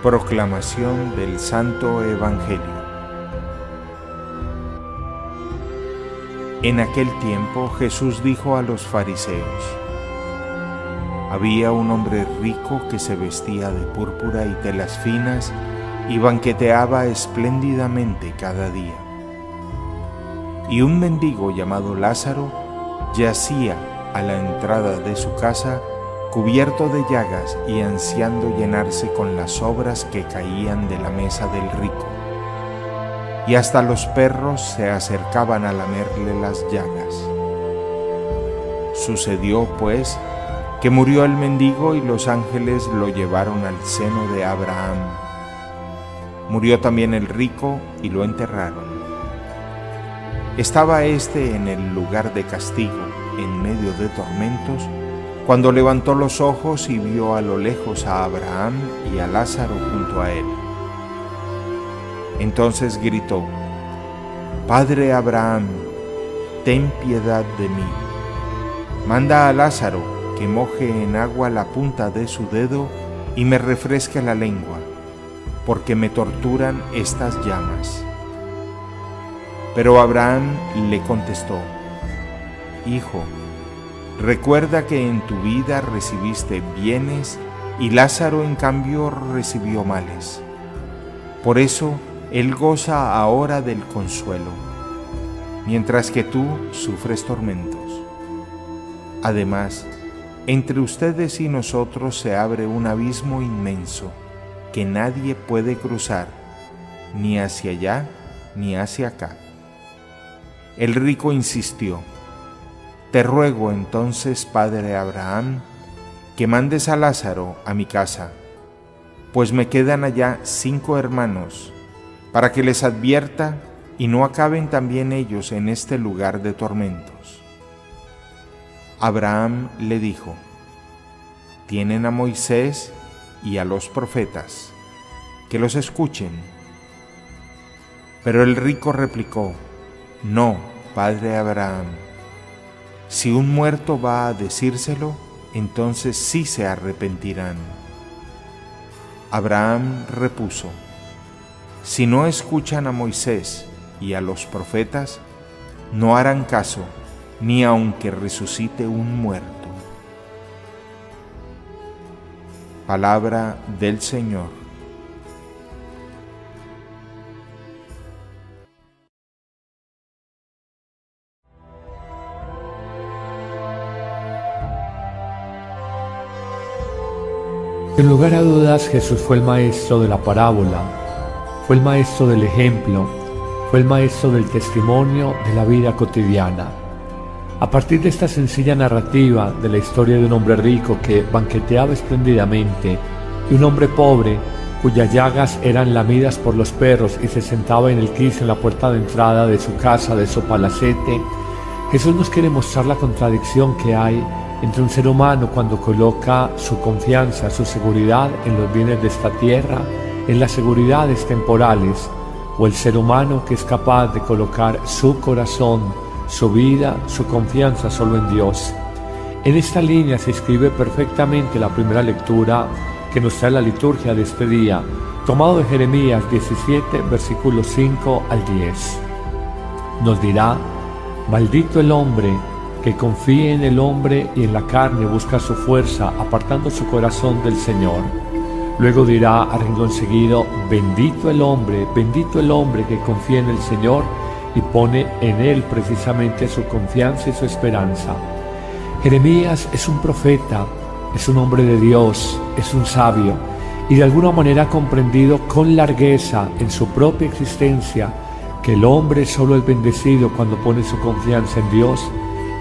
Proclamación del Santo Evangelio. En aquel tiempo Jesús dijo a los fariseos: Había un hombre rico que se vestía de púrpura y telas finas y banqueteaba espléndidamente cada día. Y un mendigo llamado Lázaro yacía a la entrada de su casa, cubierto de llagas y ansiando llenarse con las sobras que caían de la mesa del rico. Y hasta los perros se acercaban a lamerle las llagas. Sucedió, pues, que murió el mendigo y los ángeles lo llevaron al seno de Abraham. Murió también el rico y lo enterraron. Estaba éste en el lugar de castigo, en medio de tormentos, cuando levantó los ojos y vio a lo lejos a Abraham y a Lázaro junto a él. Entonces gritó: Padre Abraham, ten piedad de mí. Manda a Lázaro que moje en agua la punta de su dedo y me refresque la lengua, porque me torturan estas llamas. Pero Abraham le contestó: Hijo, recuerda que en tu vida recibiste bienes y Lázaro en cambio recibió males. Por eso él goza ahora del consuelo, mientras que tú sufres tormentos. Además, entre ustedes y nosotros se abre un abismo inmenso que nadie puede cruzar, ni hacia allá ni hacia acá. El rico insistió: Te ruego entonces, padre Abraham, que mandes a Lázaro a mi casa, pues me quedan allá 5 hermanos, para que les advierta y no acaben también ellos en este lugar de tormentos. Abraham le dijo: Tienen a Moisés y a los profetas, que los escuchen. Pero el rico replicó: No, padre Abraham. Si un muerto va a decírselo, entonces sí se arrepentirán. Abraham repuso: Si no escuchan a Moisés y a los profetas, no harán caso, ni aunque resucite un muerto. Palabra del Señor. Sin lugar a dudas, Jesús fue el maestro de la parábola, fue el maestro del ejemplo, fue el maestro del testimonio de la vida cotidiana. A partir de esta sencilla narrativa de la historia de un hombre rico que banqueteaba espléndidamente y un hombre pobre cuyas llagas eran lamidas por los perros y se sentaba en el quicio en la puerta de entrada de su casa, de su palacete, Jesús nos quiere mostrar la contradicción que hay entre un ser humano cuando coloca su confianza, su seguridad en los bienes de esta tierra, en las seguridades temporales, o el ser humano que es capaz de colocar su corazón, su vida, su confianza solo en Dios. En esta línea se inscribe perfectamente la primera lectura que nos trae la liturgia de este día, tomado de Jeremías 17, versículos 5 al 10. Nos dirá: Maldito el hombre que confíe en el hombre y en la carne busca su fuerza, apartando su corazón del Señor. Luego dirá a renglón seguido: bendito el hombre que confía en el Señor y pone en Él precisamente su confianza y su esperanza. Jeremías es un profeta, es un hombre de Dios, es un sabio, y de alguna manera ha comprendido con largueza en su propia existencia que el hombre solo es bendecido cuando pone su confianza en Dios,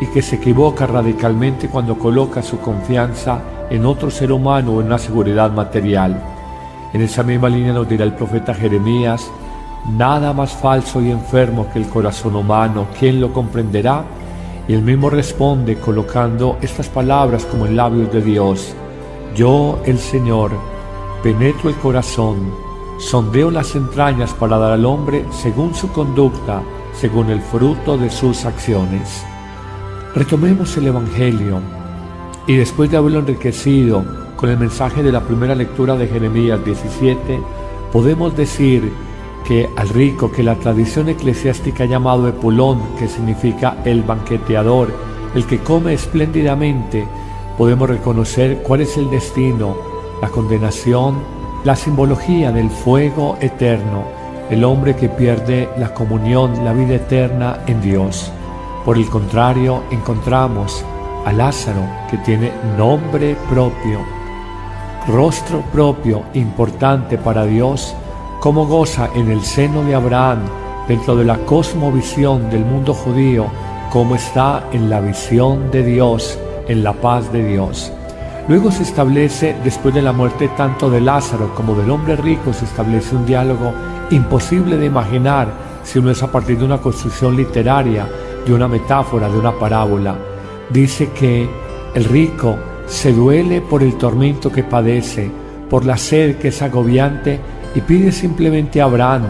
y que se equivoca radicalmente cuando coloca su confianza en otro ser humano o en una seguridad material. En esa misma línea nos dirá el profeta Jeremías: nada más falso y enfermo que el corazón humano, ¿quién lo comprenderá? Y él mismo responde colocando estas palabras como en labios de Dios: yo, el Señor, penetro el corazón, sondeo las entrañas para dar al hombre según su conducta, según el fruto de sus acciones. Retomemos el Evangelio y después de haberlo enriquecido con el mensaje de la primera lectura de Jeremías 17, podemos decir que al rico, que la tradición eclesiástica ha llamado Epulón, que significa el banqueteador, el que come espléndidamente, podemos reconocer cuál es el destino, la condenación, la simbología del fuego eterno, el hombre que pierde la comunión, la vida eterna en Dios. Por el contrario, encontramos a Lázaro, que tiene nombre propio, rostro propio, importante para Dios, cómo goza en el seno de Abraham, dentro de la cosmovisión del mundo judío, cómo está en la visión de Dios, en la paz de Dios. Luego se establece, después de la muerte tanto de Lázaro como del hombre rico, se establece un diálogo imposible de imaginar si no es a partir de una construcción literaria, de una metáfora, de una parábola. Dice que el rico se duele por el tormento que padece, por la sed que es agobiante, y pide simplemente a Abraham,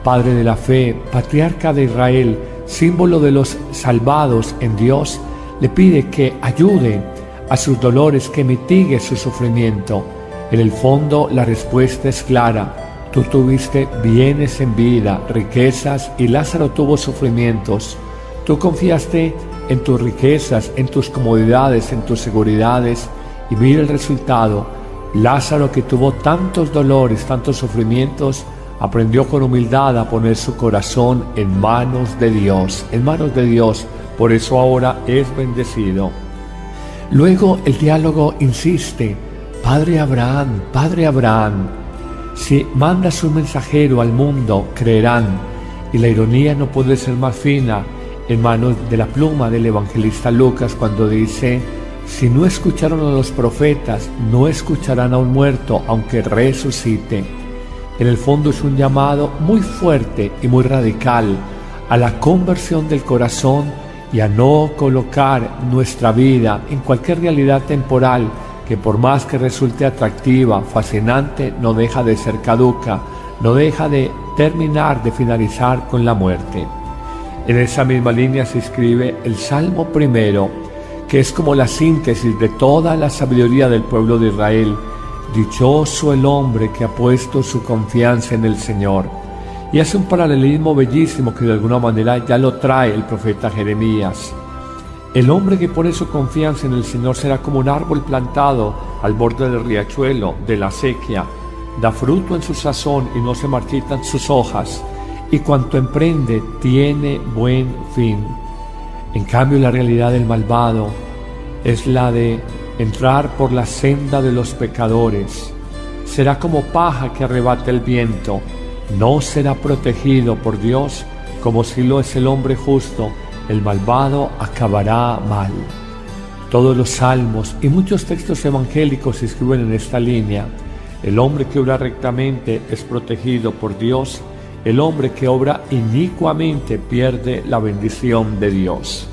padre de la fe, patriarca de Israel, símbolo de los salvados en Dios, le pide que ayude a sus dolores, que mitigue su sufrimiento. En el fondo la respuesta es clara: tú tuviste bienes en vida, riquezas, y Lázaro tuvo sufrimientos. Tú confiaste en tus riquezas, en tus comodidades, en tus seguridades, y mira el resultado. Lázaro, que tuvo tantos dolores, tantos sufrimientos, aprendió con humildad a poner su corazón en manos de Dios, en manos de Dios. Por eso ahora es bendecido. Luego el diálogo insiste: Padre Abraham, si mandas un mensajero al mundo, creerán. Y la ironía no puede ser más fina en manos de la pluma del evangelista Lucas, cuando dice: si no escucharon a los profetas, no escucharán a un muerto, aunque resucite. En el fondo es un llamado muy fuerte y muy radical a la conversión del corazón y a no colocar nuestra vida en cualquier realidad temporal que, por más que resulte atractiva, fascinante, no deja de ser caduca, no deja de terminar, de finalizar con la muerte. En esa misma línea se escribe el Salmo primero, que es como la síntesis de toda la sabiduría del pueblo de Israel. Dichoso el hombre que ha puesto su confianza en el Señor. Y hace un paralelismo bellísimo que de alguna manera ya lo trae el profeta Jeremías. El hombre que pone su confianza en el Señor será como un árbol plantado al borde del riachuelo, de la acequia. Da fruto en su sazón y no se marchitan sus hojas, y cuanto emprende tiene buen fin. En cambio, la realidad del malvado es la de entrar por la senda de los pecadores. Será como paja que arrebata el viento. No será protegido por Dios como si lo es el hombre justo. El malvado acabará mal. Todos los salmos y muchos textos evangélicos se escriben en esta línea. El hombre que obra rectamente es protegido por Dios. El hombre que obra inicuamente pierde la bendición de Dios.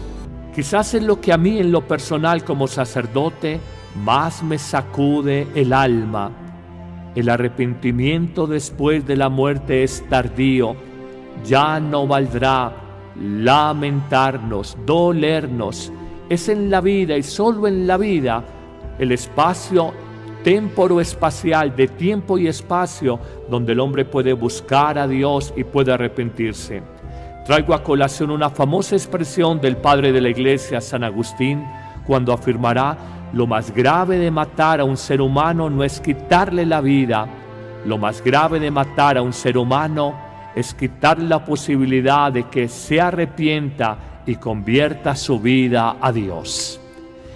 Quizás es lo que a mí en lo personal como sacerdote más me sacude el alma. El arrepentimiento después de la muerte es tardío. Ya no valdrá lamentarnos, dolernos. Es en la vida y solo en la vida el espacio temporo-espacial, de tiempo y espacio, donde el hombre puede buscar a Dios y puede arrepentirse. Traigo a colación una famosa expresión del padre de la Iglesia, San Agustín, cuando afirmará: lo más grave de matar a un ser humano no es quitarle la vida, lo más grave de matar a un ser humano es quitarle la posibilidad de que se arrepienta y convierta su vida a Dios.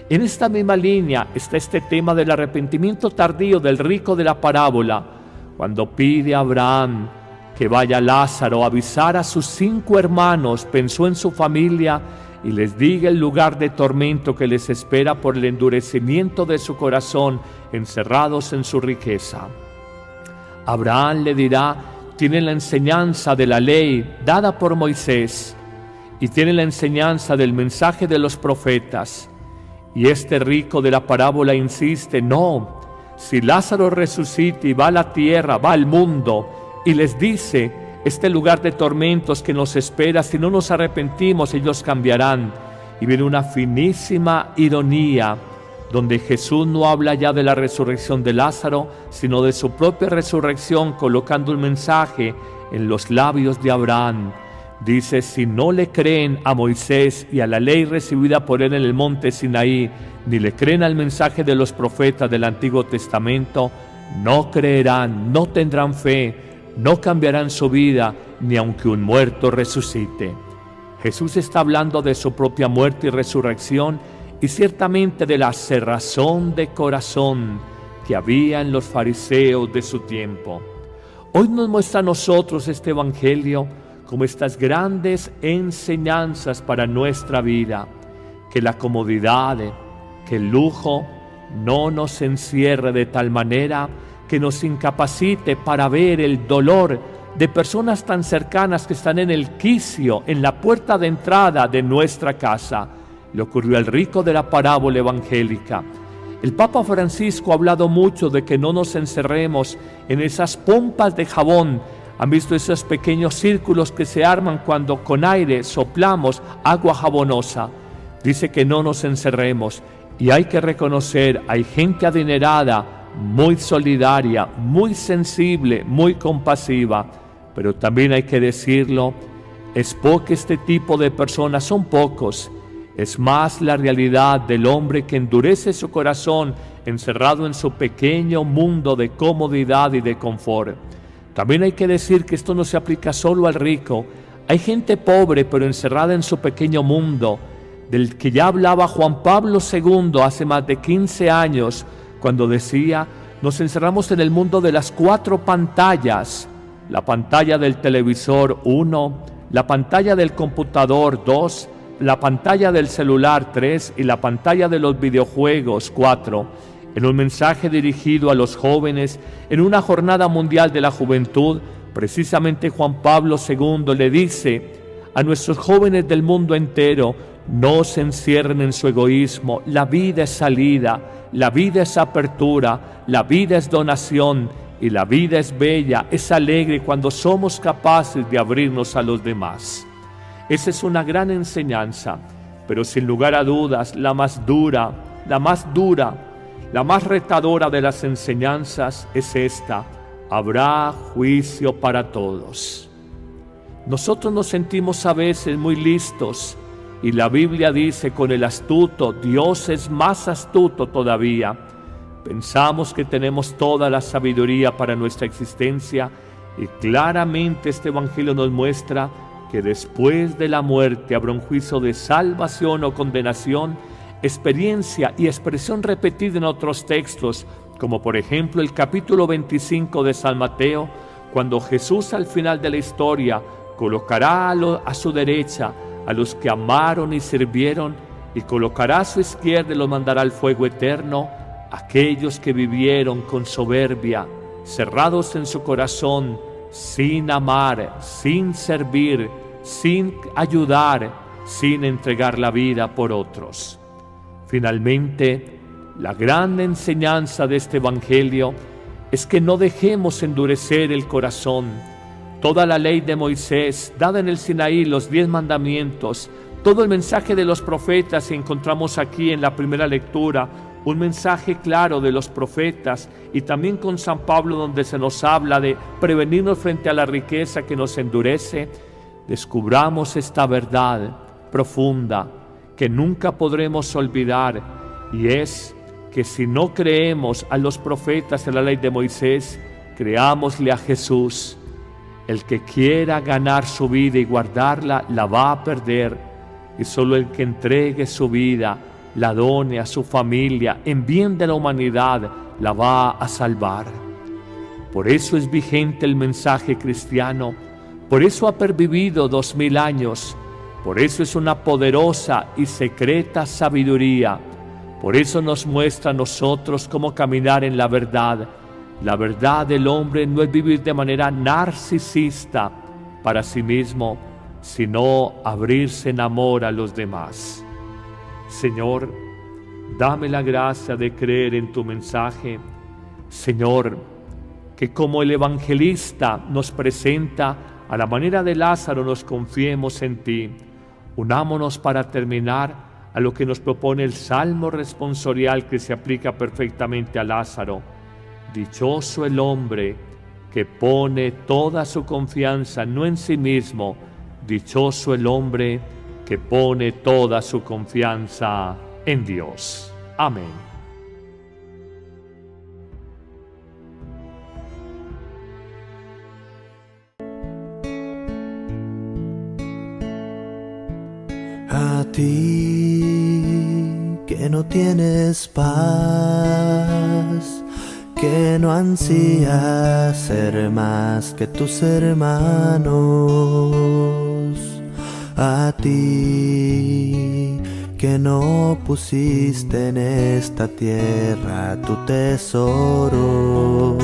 En esta misma línea está este tema del arrepentimiento tardío del rico de la parábola, cuando pide a Abraham que vaya a Lázaro a avisar a sus 5 hermanos, pensó en su familia y les diga el lugar de tormento que les espera por el endurecimiento de su corazón, encerrados en su riqueza. Abraham le dirá: tiene la enseñanza de la ley dada por Moisés y tiene la enseñanza del mensaje de los profetas. Y este rico de la parábola insiste: no, si Lázaro resucita y va a la tierra, va al mundo, y les dice este lugar de tormentos que nos espera, si no nos arrepentimos, ellos cambiarán. Y viene una finísima ironía, donde Jesús no habla ya de la resurrección de Lázaro, sino de su propia resurrección, colocando un mensaje en los labios de Abraham. Dice: si no le creen a Moisés y a la ley recibida por él en el monte Sinaí, ni le creen al mensaje de los profetas del Antiguo Testamento, no creerán, no tendrán fe, no cambiarán su vida, ni aunque un muerto resucite. Jesús está hablando de su propia muerte y resurrección, y ciertamente de la cerrazón de corazón que había en los fariseos de su tiempo. Hoy nos muestra a nosotros este Evangelio como estas grandes enseñanzas para nuestra vida, que la comodidad, que el lujo no nos encierre de tal manera que nos incapacite para ver el dolor de personas tan cercanas que están en el quicio, en la puerta de entrada de nuestra casa. Le ocurrió al rico de la parábola evangélica. El Papa Francisco ha hablado mucho de que no nos encerremos en esas pompas de jabón. ¿Han visto esos pequeños círculos que se arman cuando con aire soplamos agua jabonosa? Dice que no nos encerremos, y hay que reconocer, hay gente adinerada, muy solidaria, muy sensible, muy compasiva, pero también hay que decirlo, es poco este tipo de personas, son pocos. Es más la realidad del hombre que endurece su corazón encerrado en su pequeño mundo de comodidad y de confort. También hay que decir que esto no se aplica solo al rico. Hay gente pobre pero encerrada en su pequeño mundo, del que ya hablaba Juan Pablo II hace más de 15 años, cuando decía: nos encerramos en el mundo de las 4 pantallas, la pantalla del televisor 1, la pantalla del computador 2, la pantalla del celular 3 y la pantalla de los videojuegos 4, en un mensaje dirigido a los jóvenes en una jornada mundial de la juventud. Precisamente Juan Pablo II le dice a nuestros jóvenes del mundo entero: no se encierren en su egoísmo, la vida es salida, la vida es apertura, la vida es donación y la vida es bella, es alegre cuando somos capaces de abrirnos a los demás. Esa es una gran enseñanza, pero sin lugar a dudas, la más dura, la más retadora de las enseñanzas es esta: habrá juicio para todos. Nosotros nos sentimos a veces muy listos, y la Biblia dice: con el astuto, Dios es más astuto todavía. Pensamos que tenemos toda la sabiduría para nuestra existencia, y claramente este Evangelio nos muestra que después de la muerte habrá un juicio de salvación o condenación, experiencia y expresión repetida en otros textos, como por ejemplo el capítulo 25 de San Mateo, cuando Jesús al final de la historia colocará a su derecha a los que amaron y sirvieron, y colocará a su izquierda y los mandará al fuego eterno, aquellos que vivieron con soberbia, cerrados en su corazón, sin amar, sin servir, sin ayudar, sin entregar la vida por otros. Finalmente, la gran enseñanza de este Evangelio es que no dejemos endurecer el corazón. Toda la ley de Moisés, dada en el Sinaí, los 10 mandamientos, todo el mensaje de los profetas, y encontramos aquí en la primera lectura un mensaje claro de los profetas, y también con San Pablo, donde se nos habla de prevenirnos frente a la riqueza que nos endurece. Descubramos esta verdad profunda que nunca podremos olvidar, y es que si no creemos a los profetas en la ley de Moisés, creámosle a Jesús. El que quiera ganar su vida y guardarla, la va a perder, y solo el que entregue su vida, la done a su familia en bien de la humanidad, la va a salvar. Por eso es vigente el mensaje cristiano, por eso ha pervivido 2000 años, por eso es una poderosa y secreta sabiduría, por eso nos muestra a nosotros cómo caminar en la verdad. La verdad del hombre no es vivir de manera narcisista para sí mismo, sino abrirse en amor a los demás. Señor, dame la gracia de creer en tu mensaje. Señor, que como el evangelista nos presenta, a la manera de Lázaro nos confiemos en ti. Unámonos para terminar a lo que nos propone el Salmo responsorial que se aplica perfectamente a Lázaro. Dichoso el hombre que pone toda su confianza no en sí mismo, dichoso el hombre que pone toda su confianza en Dios. Amén. A ti que no tienes paz, que no ansías ser más que tus hermanos, a ti que no pusiste en esta tierra tu tesoro,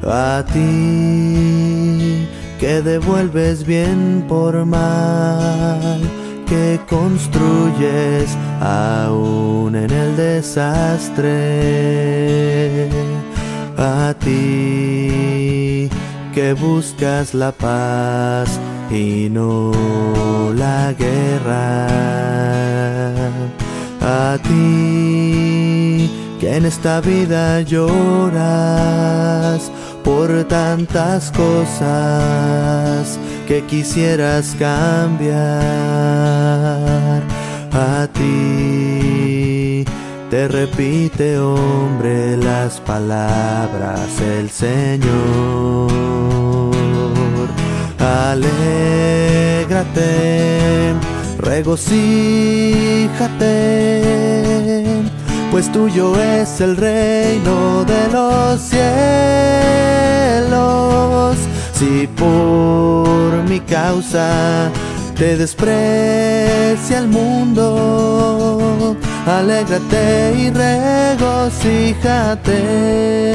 a ti que devuelves bien por mal, que construyes aún en el desastre, a ti que buscas la paz y no la guerra, a ti que en esta vida lloras por tantas cosas que quisieras cambiar, a ti te repite, hombre, las palabras el Señor. Alégrate, regocíjate, pues tuyo es el reino de los cielos. Si por mi causa te desprecia el mundo, alégrate y regocíjate.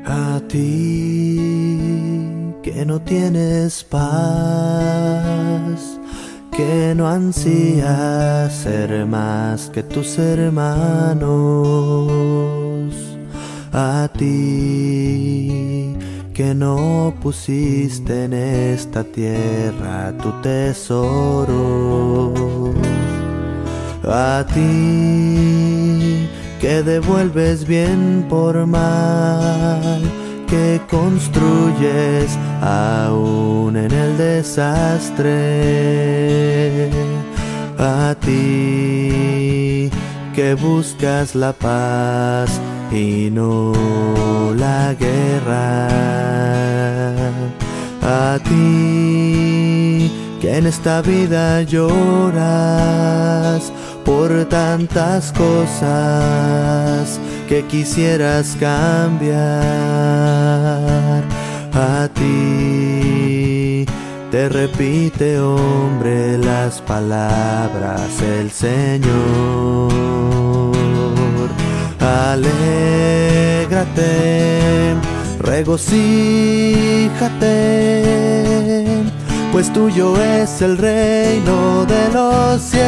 A ti que no tienes paz, que no ansías ser más que tus hermanos, a ti que no pusiste en esta tierra tu tesoro, a ti que devuelves bien por mal, que construyes aún en el desastre, a ti que buscas la paz y no la guerra, a ti que en esta vida lloras por tantas cosas que quisieras cambiar, a ti te repite, hombre, las palabras el Señor. Alégrate, regocíjate, pues tuyo es el reino de los cielos.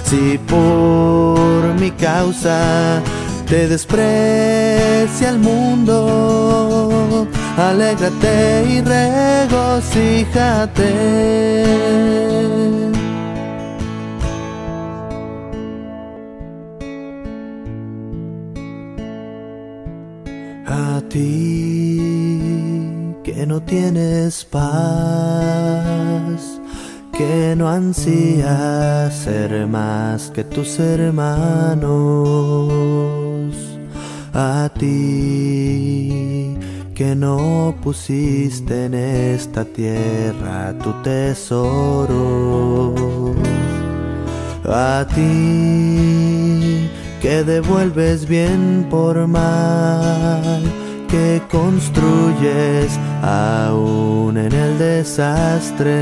Si por mi causa te desprecia el mundo, alégrate y regocíjate. A ti que no tienes paz, que no ansías ser más que tus hermanos, a ti que no pusiste en esta tierra tu tesoro, a ti que devuelves bien por mal, que construyes aún en el desastre,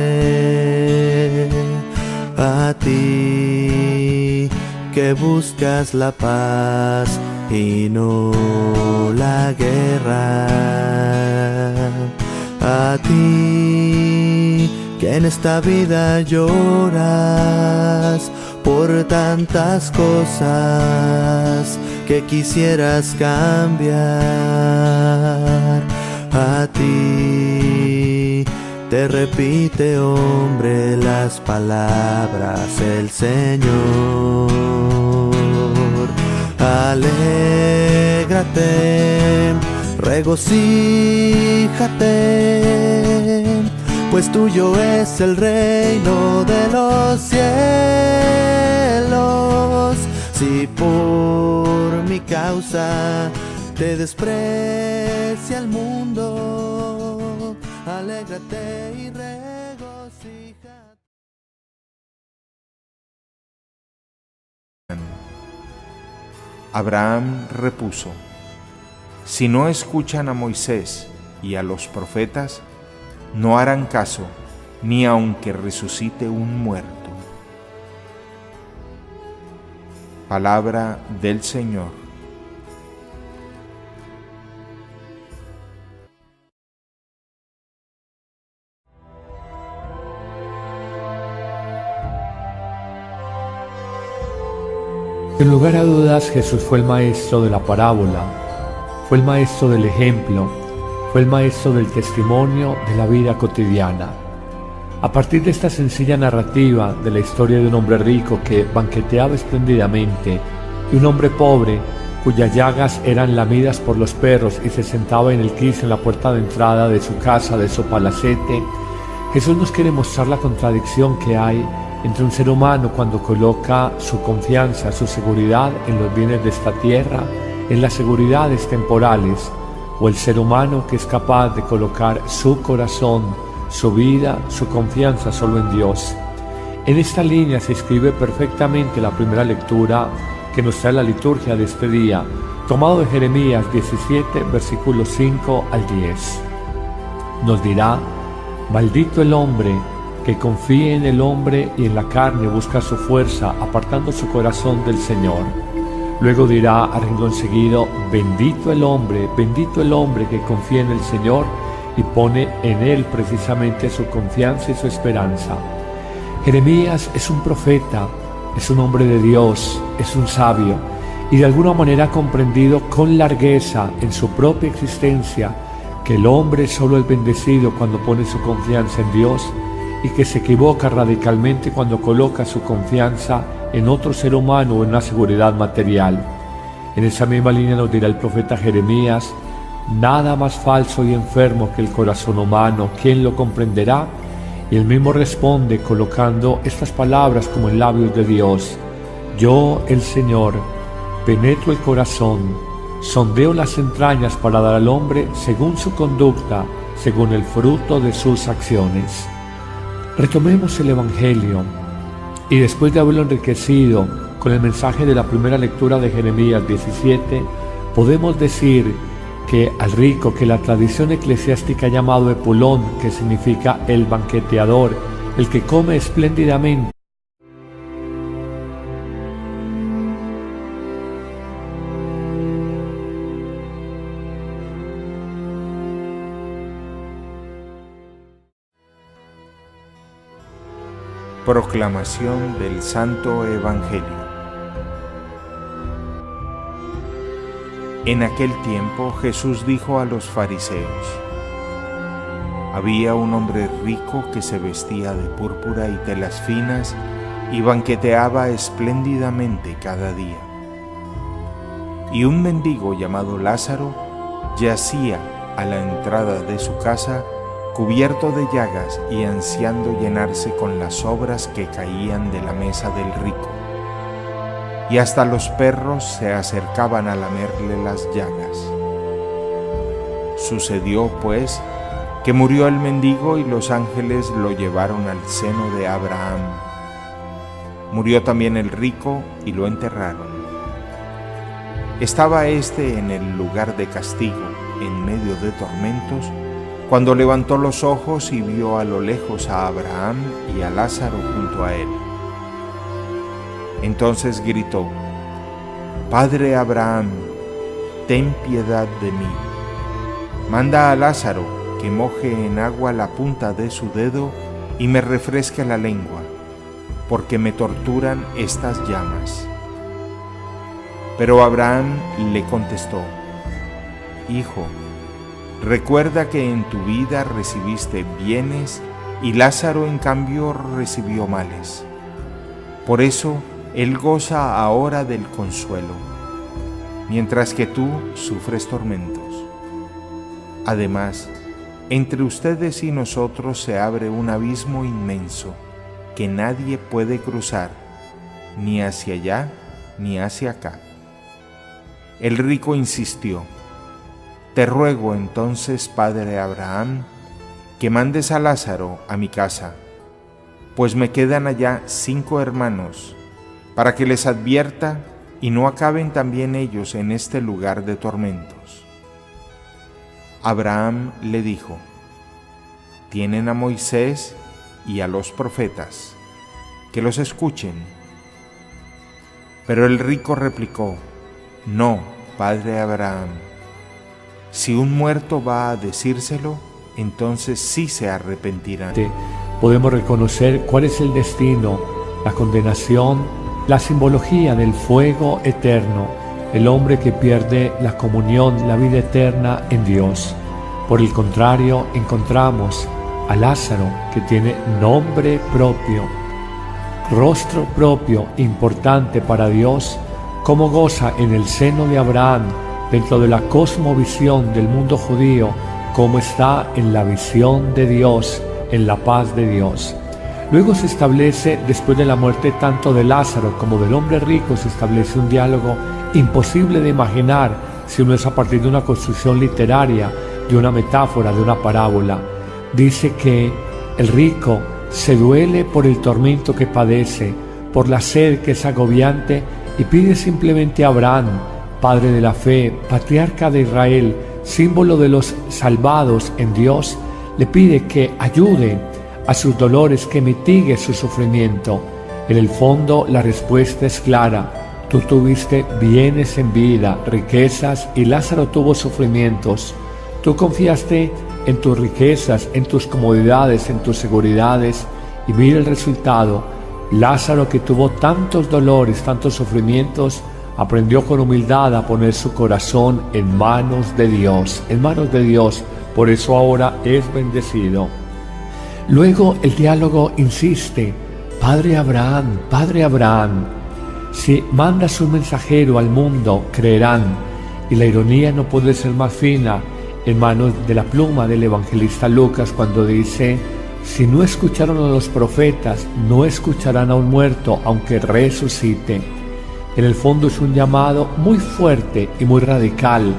a ti que buscas la paz y no la guerra, a ti que en esta vida lloras por tantas cosas que que quisieras cambiar. A ti te repite, hombre, las palabras el Señor. Alégrate, regocíjate, pues tuyo es el reino de los cielos. Si por mi causa te desprecia el mundo, alégrate y regocíjate. Abraham repuso: si no escuchan a Moisés y a los profetas, no harán caso, ni aunque resucite un muerto. Palabra del Señor. Sin lugar a dudas, Jesús fue el maestro de la parábola, fue el maestro del ejemplo, fue el maestro del testimonio de la vida cotidiana. A partir de esta sencilla narrativa de la historia de un hombre rico que banqueteaba espléndidamente y un hombre pobre cuyas llagas eran lamidas por los perros y se sentaba en el quicio en la puerta de entrada de su casa, de su palacete, Jesús nos quiere mostrar la contradicción que hay entre un ser humano cuando coloca su confianza, su seguridad en los bienes de esta tierra, en las seguridades temporales, o el ser humano que es capaz de colocar su corazón, su vida, su confianza solo en Dios. En esta línea se escribe perfectamente la primera lectura que nos trae la liturgia de este día, tomado de Jeremías 17, versículos 5 al 10. Nos dirá: maldito el hombre que confíe en el hombre y en la carne busca su fuerza, apartando su corazón del Señor. Luego dirá a renglón seguido: bendito el hombre que confía en el Señor y pone en Él precisamente su confianza y su esperanza. Jeremías es un profeta, es un hombre de Dios, es un sabio, y de alguna manera ha comprendido con largueza en su propia existencia que el hombre solo es bendecido cuando pone su confianza en Dios, y que se equivoca radicalmente cuando coloca su confianza en otro ser humano o en una seguridad material. En esa misma línea nos dirá el profeta Jeremías: nada más falso y enfermo que el corazón humano, ¿quién lo comprenderá? Y él mismo responde colocando estas palabras como en labios de Dios: yo, el Señor, penetro el corazón, sondeo las entrañas para dar al hombre según su conducta, según el fruto de sus acciones. Retomemos el Evangelio y después de haberlo enriquecido con el mensaje de la primera lectura de Jeremías 17, podemos decir que al rico, que la tradición eclesiástica ha llamado Epulón, que significa el banqueteador, el que come espléndidamente, Proclamación del Santo Evangelio. En aquel tiempo Jesús dijo a los fariseos: había un hombre rico que se vestía de púrpura y telas finas y banqueteaba espléndidamente cada día. Y un mendigo llamado Lázaro yacía a la entrada de su casa, cubierto de llagas y ansiando llenarse con las sobras que caían de la mesa del rico. Y hasta los perros se acercaban a lamerle las llagas. Sucedió, pues, que murió el mendigo y los ángeles lo llevaron al seno de Abraham. Murió también el rico y lo enterraron. Estaba éste en el lugar de castigo, en medio de tormentos, cuando levantó los ojos y vio a lo lejos a Abraham y a Lázaro junto a él. Entonces gritó: Padre Abraham, ten piedad de mí. Manda a Lázaro que moje en agua la punta de su dedo y me refresque la lengua, porque me torturan estas llamas. Pero Abraham le contestó: Hijo, recuerda que en tu vida recibiste bienes y Lázaro en cambio recibió males. Por eso él goza ahora del consuelo, mientras que tú sufres tormentos. Además, entre ustedes y nosotros se abre un abismo inmenso que nadie puede cruzar, ni hacia allá ni hacia acá. El rico insistió: Te ruego entonces, padre Abraham, que mandes a Lázaro a mi casa, pues me quedan allá 5 hermanos, para que les advierta y no acaben también ellos en este lugar de tormentos. Abraham le dijo: Tienen a Moisés y a los profetas, que los escuchen. Pero el rico replicó: No, padre Abraham, si un muerto va a decírselo, entonces sí se arrepentirán. Podemos reconocer cuál es el destino, la condenación, la simbología del fuego eterno, el hombre que pierde la comunión, la vida eterna en Dios. Por el contrario, encontramos a Lázaro, que tiene nombre propio, rostro propio, importante para Dios, como goza en el seno de Abraham, dentro de la cosmovisión del mundo judío, como está en la visión de Dios, en la paz de Dios. Luego se establece, después de la muerte tanto de Lázaro como del hombre rico, se establece un diálogo imposible de imaginar si no es a partir de una construcción literaria, de una metáfora, de una parábola. Dice que el rico se duele por el tormento que padece, por la sed que es agobiante, y pide simplemente a Abraham, padre de la fe, patriarca de Israel, símbolo de los salvados en Dios, le pide que ayude a sus dolores, que mitigue su sufrimiento. En el fondo la respuesta es clara: tú tuviste bienes en vida, riquezas, y Lázaro tuvo sufrimientos. Tú confiaste en tus riquezas, en tus comodidades, en tus seguridades, y mira el resultado. Lázaro, que tuvo tantos dolores, tantos sufrimientos, aprendió con humildad a poner su corazón en manos de Dios, en manos de Dios. Por eso ahora es bendecido. Luego el diálogo insiste: Padre Abraham, si mandas un mensajero al mundo, creerán. Y la ironía no puede ser más fina en manos de la pluma del evangelista Lucas, cuando dice: si no escucharon a los profetas, no escucharán a un muerto, aunque resucite. En el fondo es un llamado muy fuerte y muy radical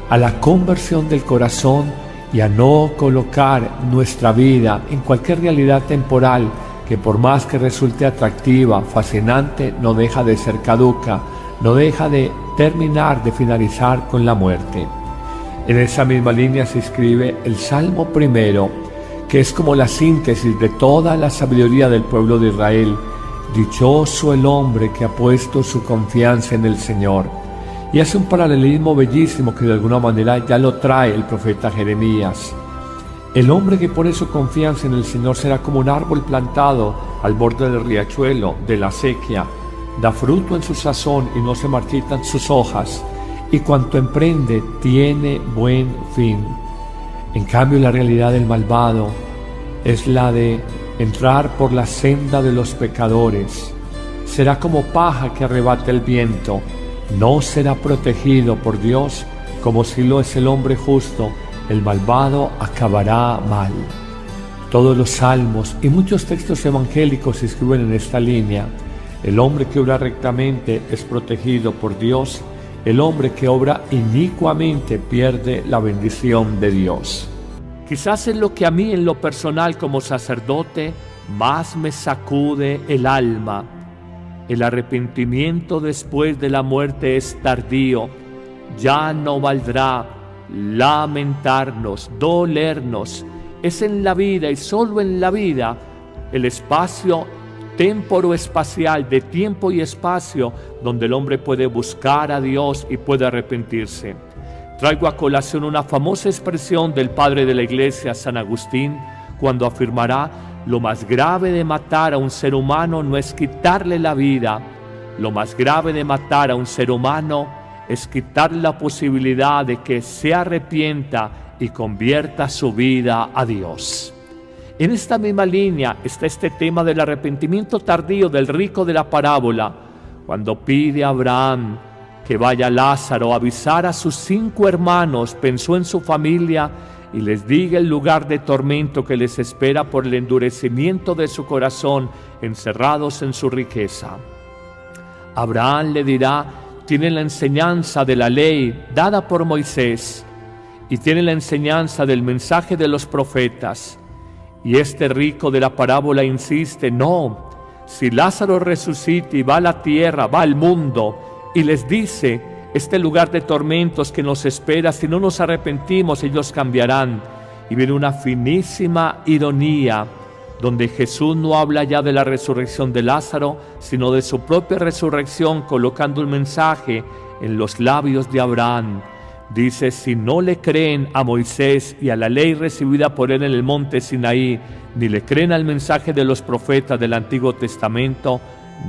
a la conversión del corazón y a no colocar nuestra vida en cualquier realidad temporal que, por más que resulte atractiva, fascinante, no deja de ser caduca, no deja de terminar, de finalizar con la muerte. En esa misma línea se escribe el Salmo primero, que es como la síntesis de toda la sabiduría del pueblo de Israel. Dichoso el hombre que ha puesto su confianza en el Señor. Y hace un paralelismo bellísimo que de alguna manera ya lo trae el profeta Jeremías. El hombre que pone su confianza en el Señor será como un árbol plantado al borde del riachuelo, de la acequia. Da fruto en su sazón y no se marchitan sus hojas, y cuanto emprende tiene buen fin. En cambio, la realidad del malvado es la de entrar por la senda de los pecadores. Será como paja que arrebata el viento. No será protegido por Dios como si lo es el hombre justo. El malvado acabará mal. Todos los salmos y muchos textos evangélicos se escriben en esta línea. El hombre que obra rectamente es protegido por Dios. El hombre que obra inicuamente pierde la bendición de Dios. Quizás es lo que a mí en lo personal como sacerdote más me sacude el alma. El arrepentimiento después de la muerte es tardío. Ya no valdrá lamentarnos, dolernos. Es en la vida y solo en la vida el espacio temporo-espacial, de tiempo y espacio, donde el hombre puede buscar a Dios y puede arrepentirse. Traigo a colación una famosa expresión del padre de la Iglesia, San Agustín, cuando afirmará: lo más grave de matar a un ser humano no es quitarle la vida, Lo más grave de matar a un ser humano es quitar la posibilidad de que se arrepienta y convierta su vida a Dios. En esta misma línea está este tema del arrepentimiento tardío del rico de la parábola, cuando pide a Abraham que vaya a Lázaro a avisar a sus 5 hermanos, pensó en su familia y les diga el lugar de tormento que les espera por el endurecimiento de su corazón, encerrados en su riqueza. Abraham le dirá: tiene la enseñanza de la ley dada por Moisés y tiene la enseñanza del mensaje de los profetas. Y este rico de la parábola insiste: no, si Lázaro resucita y va a la tierra, va al mundo, y les dice este lugar de tormentos que nos espera, si no nos arrepentimos, ellos cambiarán. Y viene una finísima ironía, donde Jesús no habla ya de la resurrección de Lázaro, sino de su propia resurrección, colocando un mensaje en los labios de Abraham. Dice: si no le creen a Moisés y a la ley recibida por él en el monte Sinaí, ni le creen al mensaje de los profetas del Antiguo Testamento,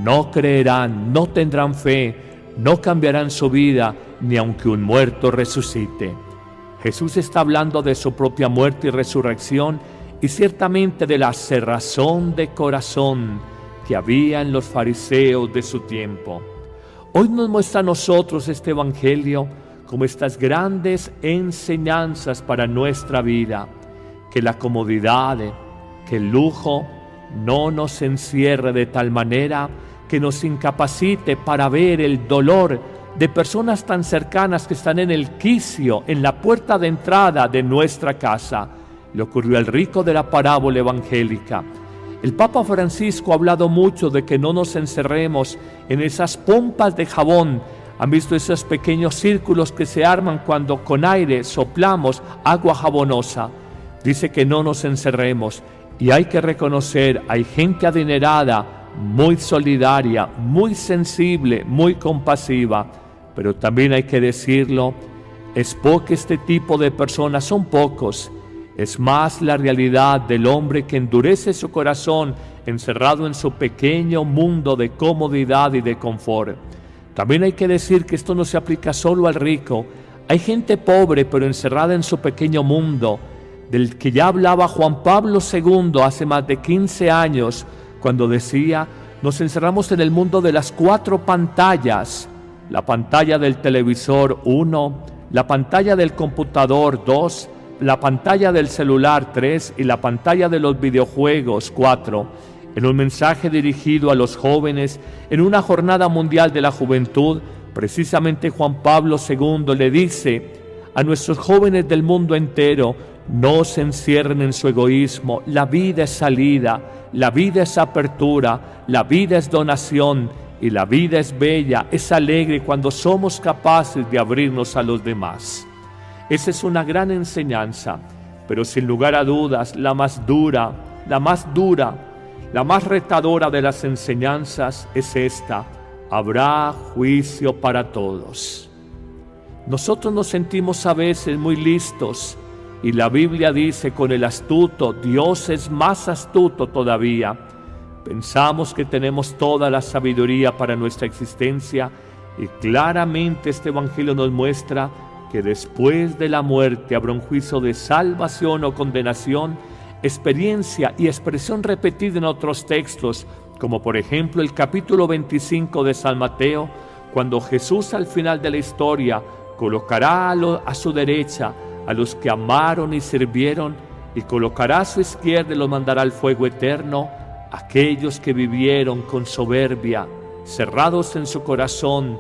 no creerán, no tendrán fe, no cambiarán su vida, ni aunque un muerto resucite. Jesús está hablando de su propia muerte y resurrección, y ciertamente de la cerrazón de corazón que había en los fariseos de su tiempo. Hoy nos muestra a nosotros este Evangelio como estas grandes enseñanzas para nuestra vida, que la comodidad, que el lujo no nos encierre de tal manera que nos incapacite para ver el dolor de personas tan cercanas que están en el quicio, en la puerta de entrada de nuestra casa. Le ocurrió al rico de la parábola evangélica. El Papa Francisco ha hablado mucho de que no nos encerremos en esas pompas de jabón. ¿Han visto esos pequeños círculos que se arman cuando con aire soplamos agua jabonosa? Dice que no nos encerremos, y hay que reconocer, hay gente adinerada, muy solidaria, muy sensible, muy compasiva, pero también hay que decirlo, es poco este tipo de personas, son pocos. Es más la realidad del hombre que endurece su corazón encerrado en su pequeño mundo de comodidad y de confort. También hay que decir que esto no se aplica solo al rico. Hay gente pobre pero encerrada en su pequeño mundo, del que ya hablaba Juan Pablo II hace más de 15 años, cuando decía: nos encerramos en el mundo de las 4 pantallas, la pantalla del televisor 1, la pantalla del computador 2, la pantalla del celular 3 y la pantalla de los videojuegos 4. En un mensaje dirigido a los jóvenes en una jornada mundial de la juventud, precisamente Juan Pablo II le dice a nuestros jóvenes del mundo entero: no se encierren en su egoísmo, la vida es salida, la vida es apertura, la vida es donación y la vida es bella, es alegre cuando somos capaces de abrirnos a los demás. Esa es una gran enseñanza, pero sin lugar a dudas la más dura, la más retadora de las enseñanzas es esta: habrá juicio para todos. Nosotros nos sentimos a veces muy listos, y la Biblia dice: con el astuto, Dios es más astuto todavía. Pensamos que tenemos toda la sabiduría para nuestra existencia, y claramente este Evangelio nos muestra que después de la muerte habrá un juicio de salvación o condenación, experiencia y expresión repetida en otros textos, como por ejemplo el capítulo 25 de San Mateo, cuando Jesús al final de la historia colocará a su derecha a los que amaron y sirvieron, y colocará a su izquierda y los mandará al fuego eterno, aquellos que vivieron con soberbia, cerrados en su corazón,